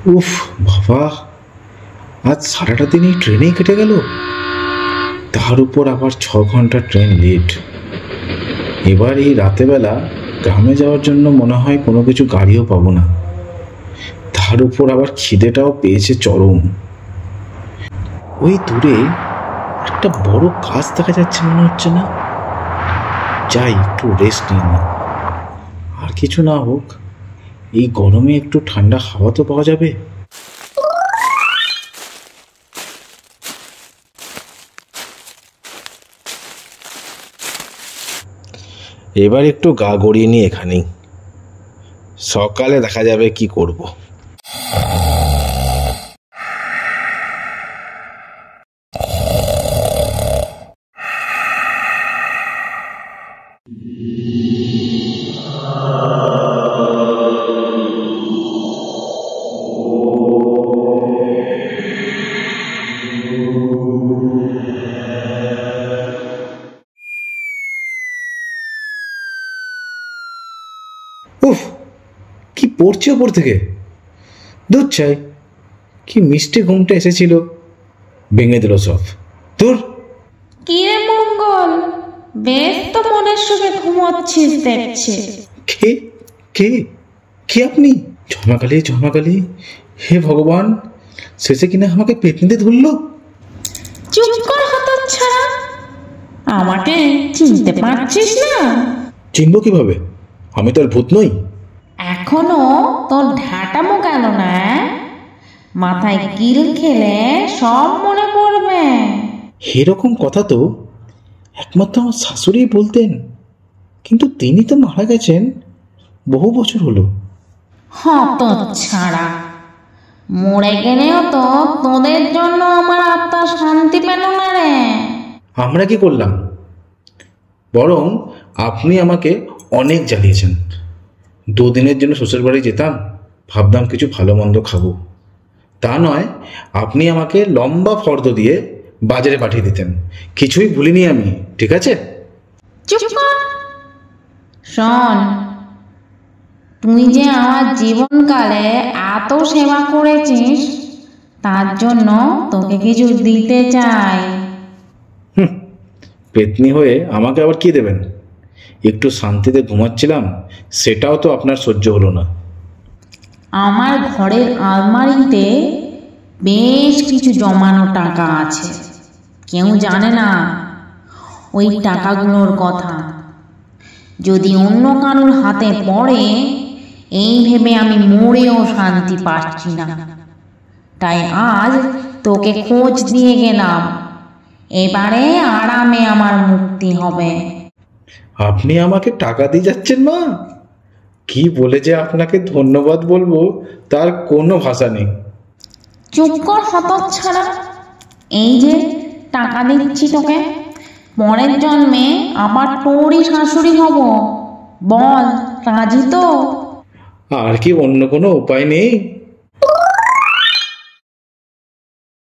উফ বাবা, আজ সারাটা দিন এই ট্রেনেই কেটে গেল। তার উপর আবার 6 ঘন্টা ট্রেন লেট। এবার এই রাতেবেলা গ্রামে যাওয়ার জন্য মনে হয় কোনো কিছু গাড়িও পাবো না। তার উপর আবার খিদেটাও পেয়েছে চরম। ওই দূরে একটা বড় গাছ দেখা যাচ্ছে মনে হচ্ছে না? যাই একটু রেস্ট নিয়ে নিই। আর কিছু না হোক, এই গরমে একটু ঠান্ডা হাওয়া তো পাওয়া যাবে। এবার একটু গা গড়িয়ে নিই এখানেই, সকালে দেখা যাবে কি করব। উফ, কি পড়ছে ওপর থেকে! দুধ চাই, কি মিষ্টি ঘুমটা এসেছিল, ভেঙে দিল সব। তোর কি রে মঙ্গল, বেশ তো মনের সুখে ঘুমোচ্ছিস দেখছি। কে কে কে আপনি? ঝমাকালি ঝমাকালি, হে ভগবান, শেষে কিনা আমাকে পেটনিতে ধরলো। চুপ কর হতচ্ছাড়া, আমাকে চিনতে পারছিস না? চিনব কিভাবে? আমি তো আর ভূত নই। এখনো তোর ঢাটামো গেল না? মাথায় কিল খেলে সব মনে পড়বে। এরকম কথা তো একমাত্র আমার শাশুড়ি বলতেন, কিন্তু তিনি তো মারা গেছেন বহু বছর হলো। হতচ্ছাড়া, মরে গেলেও তো তোদের জন্য আমার আত্মা শান্তি পেল না রে। আমরা কি করলাম? বরং আপনি আমাকে অনেক জ্বালিয়েছেন। 2 দিনের জন্য শ্বশুর বাড়ি যেতাম, ভাবতাম কিছু ভালো মন্দ খাবো। তা নয়, আপনি আমাকে লম্বা ফর্দ দিয়ে বাজারে পাঠিয়ে দিতেন। কিছুই ভুলিনি আমি, ঠিক আছে? চুপ কর। শোন, তুই যে আমার জীবনকালে এত সেবা করেছিস, তার জন্য তোকে কিছু দিতে চাই। পেতনি হয়ে আমাকে আবার কি দেবেন? একটু শান্তিতে ঘুমাচ্ছিলাম, সেটাও তো আপনার সহ্য হলো না। আমার ঘরের আলমারিতে বেশ কিছু জমানো টাকা আছে, কেউ জানে না ওই টাকাগুলোর কথা। যদি অন্য কারোর হাতে পড়ে, এই ভেবে আমি মরেও শান্তি পাচ্ছি না। তাই আজ তোকে খোঁজ দিয়ে গেলাম, এবারে আরামে আমার মুক্তি হবে। আপনি আমাকে টাকা দিয়ে যাচ্ছেন মা? কি বলে যে আপনাকে ধন্যবাদ বলবো তার কোনো ভাষা নেই। চুপ কর হতচ্ছাড়া, এই যে টাকা দিচ্ছি তোকে, পরের জন্মে আবার তোরই শাশুড়ি হব। বল, রাজি তো? আর কি অন্য কোনো উপায় নেই?